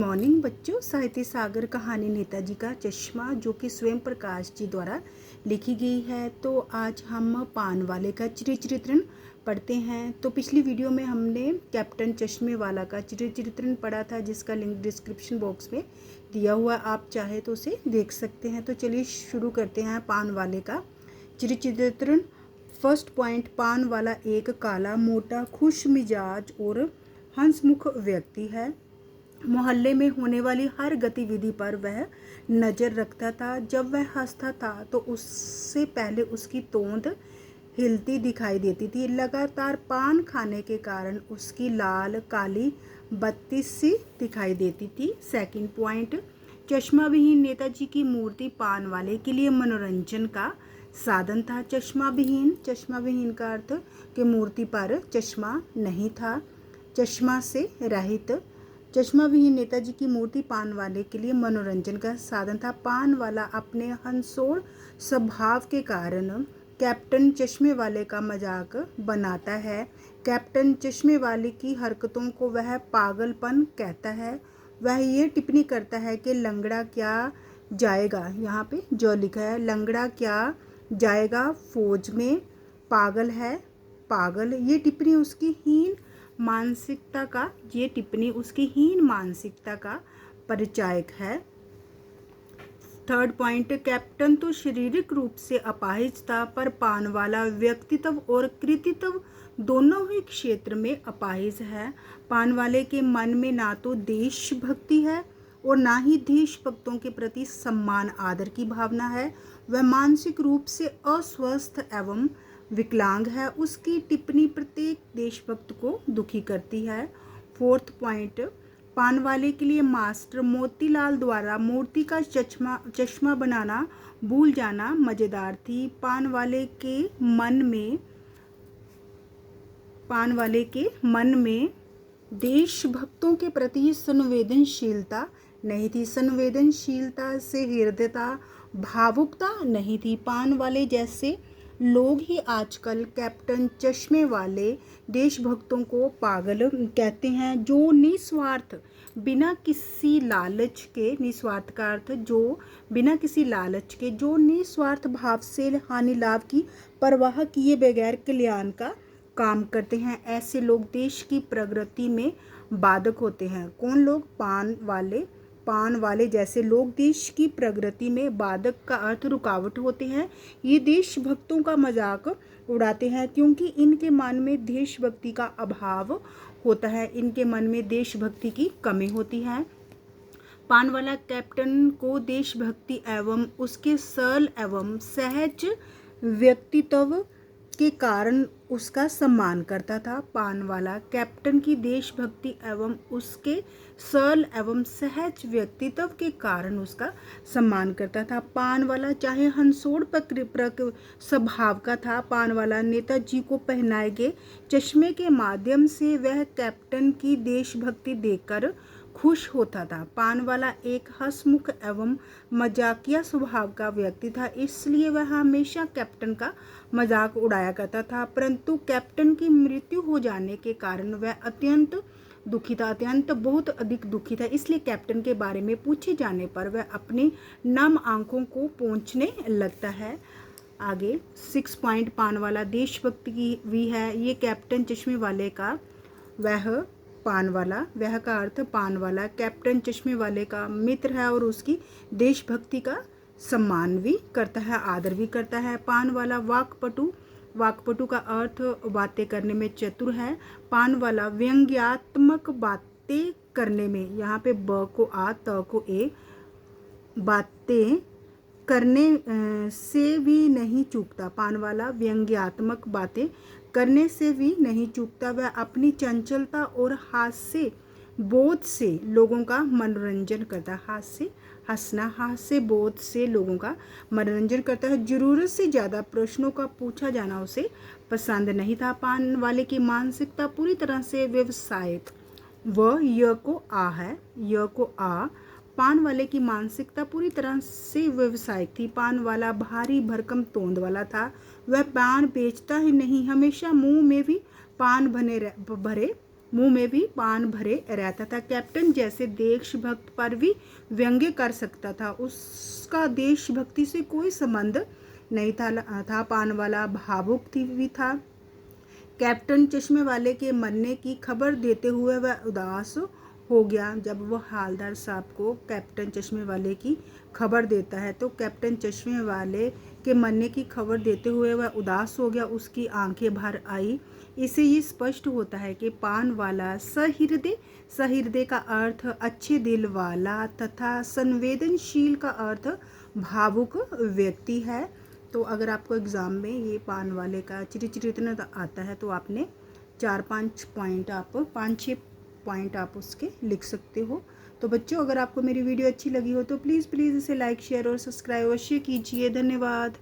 Morning बच्चों। साहित्य सागर कहानी नेताजी का चश्मा जो कि स्वयं प्रकाश जी द्वारा लिखी गई है। तो आज हम पान वाले का चित्रण पढ़ते हैं। तो पिछली वीडियो में हमने कैप्टन चश्मे वाला का चित्रण पढ़ा था, जिसका लिंक डिस्क्रिप्शन बॉक्स में दिया हुआ, आप चाहे तो उसे देख सकते हैं। तो चलिए शुरू करते हैं पान वाले का चित्रण। फर्स्ट पॉइंट, पान वाला एक काला मोटा खुश मिजाज और हंसमुख व्यक्ति है। मोहल्ले में होने वाली हर गतिविधि पर वह नज़र रखता था। जब वह हंसता था तो उससे पहले उसकी तोंद हिलती दिखाई देती थी। लगातार पान खाने के कारण उसकी लाल काली बत्ती सी दिखाई देती थी। सेकंड पॉइंट, चश्मा विहीन नेताजी की मूर्ति पान वाले के लिए मनोरंजन का साधन था। चश्मा विहीन का अर्थ कि मूर्ति पर चश्मा नहीं था, चश्मा से रहित। चश्मा विहीन नेताजी की मूर्ति पान वाले के लिए मनोरंजन का साधन था। पान वाला अपने हंसोड़ स्वभाव के कारण कैप्टन चश्मे वाले का मजाक बनाता है। कैप्टन चश्मे वाले की हरकतों को वह पागलपन कहता है। वह ये टिप्पणी करता है कि लंगड़ा क्या जाएगा, यहाँ पे जो लिखा है लंगड़ा क्या जाएगा फौज में, पागल है पागल। ये टिप्पणी उसकी हीन मानसिकता का परिचायक है। थर्ड पॉइंट, कैप्टन तो शारीरिक रूप से अपाहिज था, पर पान वाला व्यक्तित्व और कृतित्व दोनों ही क्षेत्र में अपाहिज है। पान वाले के मन में ना तो देशभक्ति है और ना ही देशभक्तों के प्रति सम्मान आदर की भावना है। वह मानसिक रूप से अस्वस्थ एवं विकलांग है। उसकी टिप्पणी प्रत्येक देशभक्त को दुखी करती है। फोर्थ पॉइंट, पान वाले के लिए मास्टर मोतीलाल द्वारा मूर्ति का चश्मा बनाना भूल जाना मजेदार थी। पान वाले के मन में देशभक्तों के प्रति संवेदनशीलता नहीं थी। संवेदनशीलता से हृदयता, भावुकता नहीं थी। पान वाले जैसे लोग ही आजकल कैप्टन चश्मे वाले देशभक्तों को पागल कहते हैं, जो निस्वार्थ बिना किसी लालच के, निस्वार्थ का अर्थ जो बिना किसी लालच के, जो निस्वार्थ भाव से हानि लाभ की परवाह किए बगैर कल्याण का काम करते हैं। ऐसे लोग देश की प्रगति में बाधक होते हैं। कौन लोग? पान वाले जैसे लोग देश की प्रगति में बाधक का अर्थ रुकावट होते हैं। ये देशभक्तों का मजाक उड़ाते हैं क्योंकि इनके मन में देशभक्ति का अभाव होता है, इनके मन में देशभक्ति की कमी होती है। पान वाला कैप्टन को देशभक्ति एवं उसके सरल एवं सहज व्यक्तित्व के कारण उसका सम्मान करता था। पान वाला कैप्टन की देशभक्ति एवं उसके सरल एवं सहज व्यक्तित्व के कारण उसका सम्मान करता था। पान वाला चाहे हंसोड़ स्वभाव का था, पान वाला नेताजी को पहनाए गए चश्मे के माध्यम से वह कैप्टन की देशभक्ति देखकर खुश होता था। पान वाला एक हंसमुख एवं मजाकिया स्वभाव का व्यक्ति था, इसलिए वह हमेशा कैप्टन का मजाक उड़ाया करता था। परंतु कैप्टन की मृत्यु हो जाने के कारण वह बहुत अधिक दुखी था। इसलिए कैप्टन के बारे में पूछे जाने पर वह अपनी नम आंखों को पोंछने लगता है। आगे 6 पॉइंट, पान वाला देशभक्ति की भी है। ये कैप्टन चश्मे वाले का वह का अर्थ पान वाला कैप्टन चश्मे वाले का मित्र है और उसकी देशभक्ति का सम्मान भी करता है, आदर भी करता है। पान वाला वाक्पटु का अर्थ बातें करने में चतुर है। पान वाला व्यंग्यात्मक बातें करने में, यहाँ पे ब को आ त को ए, बातें करने से भी नहीं चूकता। पान वाला व्यंग्यात्मक बातें करने से भी नहीं चूकता। वह अपनी चंचलता और हास्य बोध से लोगों का मनोरंजन करता है। हास्य बोध से लोगों का मनोरंजन करता है। जरूरत से ज़्यादा प्रश्नों का पूछा जाना उसे पसंद नहीं था। पान वाले की मानसिकता पूरी तरह से व्यवसायिक य को आ पान वाले की मानसिकता पूरी तरह से व्यवसायिक थी। पान वाला भारी भरकम तोंद वाला था। वह पान बेचता ही नहीं, हमेशा मुंह में भी पान भरे मुंह में भी पान भरे रहता था। कैप्टन जैसे देशभक्त पर भी व्यंग्य कर सकता था। उसका देशभक्ति से कोई संबंध नहीं था पान वाला भावुक भी था। कैप्टन चश्मे वाले के मरने की खबर देते हुए वह उदास हो गया। जब वो हालदार साहब को कैप्टन चश्मे वाले की खबर देता है तो कैप्टन चश्मे वाले के मरने की खबर देते हुए वह उदास हो गया, उसकी आंखें भर आई। इससे ये स्पष्ट होता है कि पान वाला सहृदय का अर्थ अच्छे दिल वाला तथा संवेदनशील का अर्थ भावुक व्यक्ति है। तो अगर आपको एग्ज़ाम में ये पान वाले का चिरिचिरितना आता है तो आपने 4-5 पॉइंट आप 5-6 पॉइंट आप उसके लिख सकते हो। तो बच्चों, अगर आपको मेरी वीडियो अच्छी लगी हो तो प्लीज़ इसे लाइक शेयर और सब्सक्राइब अवश्य कीजिए। धन्यवाद।